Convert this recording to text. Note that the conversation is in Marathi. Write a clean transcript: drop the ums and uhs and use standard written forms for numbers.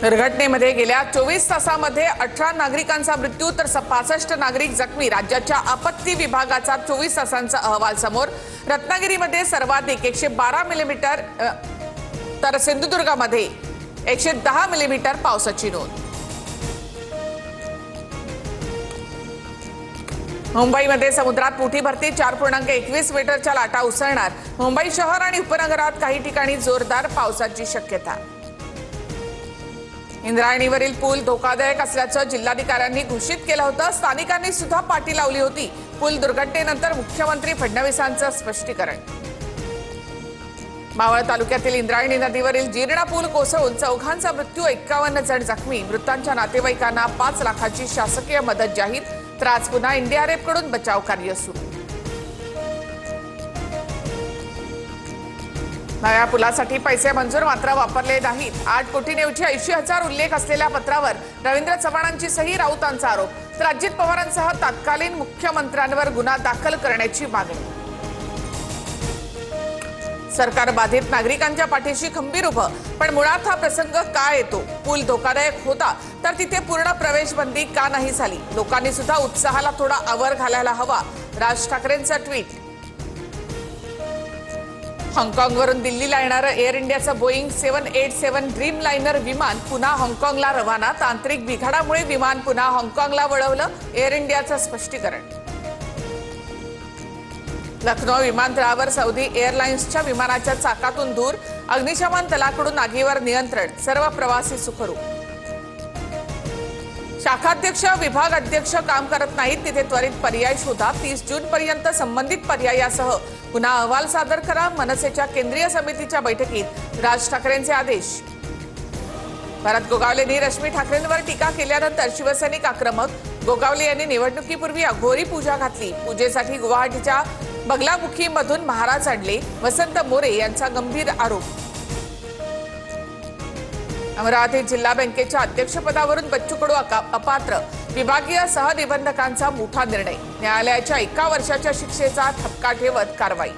दुर्घटनेमध्ये गेल्या 24 तासांमध्ये 18 नागरिकांचा मृत्यू तर 65 नागरिक जखमी। राज्याच्या आपत्ती विभागाचा 24 तासांचा अहवाल समोर। रत्नागिरीमध्ये सर्वाधिक 112 मिलीमीटर तर सिंधुदुर्गामध्ये 110 मिलीमीटर पावसाची नोंद। मुंबईमध्ये समुद्रात मोठी भरती 4.21 मीटरच्या लाटा उसळणार। मुंबई शहर आणि उपनगरात काही ठिकाणी जोरदार पावसाची शक्यता। इंद्रायणीवरील पूल धोकादायक असल्याचं जिल्हाधिकाऱ्यांनी घोषित केलं होतं। स्थानिकांनी सुद्धा पाठी लावली होती। पूल दुर्घटनेनंतर मुख्यमंत्री फडणवीसांचं स्पष्टीकरण। मावळ तालुक्यातील इंद्रायणी नदीवरील जीर्ण पूल कोसळून चौघांचा मृत्यू, 51 जण जखमी। मृतांच्या नातेवाईकांना 5 लाखाची शासकीय मदत जाहीर। तर आज पुन्हा एनडीआरएफ कडून बचाव कार्य सुरू। नव्या पुलासाठी पैसे मंजूर मात्र वापरले नाहीत। 8 कोटींऐवजी 80,000 उल्लेख असलेल्या पत्रावर रवींद्र चव्हाणांची सही, राऊतांचा आरोप। तर अजित पवारांसह तत्कालीन मुख्यमंत्र्यांवर गुन्हा दाखल करण्याची मागणी। सरकार बाधित नागरिकांच्या पाठीशी खंबीर उभं, पण मुळात हा प्रसंग का येतो? पूल धोकादायक होता तर तिथे पूर्ण प्रवेशबंदी का नाही झाली? लोकांनी सुद्धा उत्साहाला थोडा आवर घालायला हवा। राज ठाकरेंचं ट्विट। हाँगकाँगवरून दिल्लीला येणारं एअर इंडियाचं बोईंग 787 ड्रीम लाइनर विमान पुन्हा हाँगकाँगला रवाना। तांत्रिक बिघाडामुळे विमान पुन्हा हाँगकाँगला वळवलं, एअर इंडियाचं स्पष्टीकरण। लखनौ विमानतळावर सौदी एअरलाइन्सच्या विमानाच्या चाकातून धूर, अग्निशमन दलाकडून आगीवर नियंत्रण, सर्व प्रवासी सुखरूप। शाखाध्यक्ष विभाग अध्यक्ष काम करत नाहीत तिथे त्वरित पर्याय शोधा। 30 जून पर्यंत संबंधित पर्यायासह पुन्हा अहवाल सादर करा। मनसेच्या केंद्रीय समितीच्या बैठकीत राज ठाकरेंचे आदेश। भरत गोगावलेंनी रश्मी ठाकरेंवर टीका केल्यानंतर शिवसैनिक आक्रमक। गोगावले यांनी निवडणुकीपूर्वी अघोरी पूजा घातली। पूजेसाठी गुवाहाटीच्या बगलामुखीमधून महाराज आणले, वसंत मोरे यांचा गंभीर आरोप। अमरावती जिल्हा बँकेच्या अध्यक्षपदावरून बच्चू कडू अपात्र, विभागीय सहनिबंधकांचा मोठा निर्णय। न्यायालयाच्या 1 वर्षाच्या शिक्षेचा ठपका ठेवत कारवाई।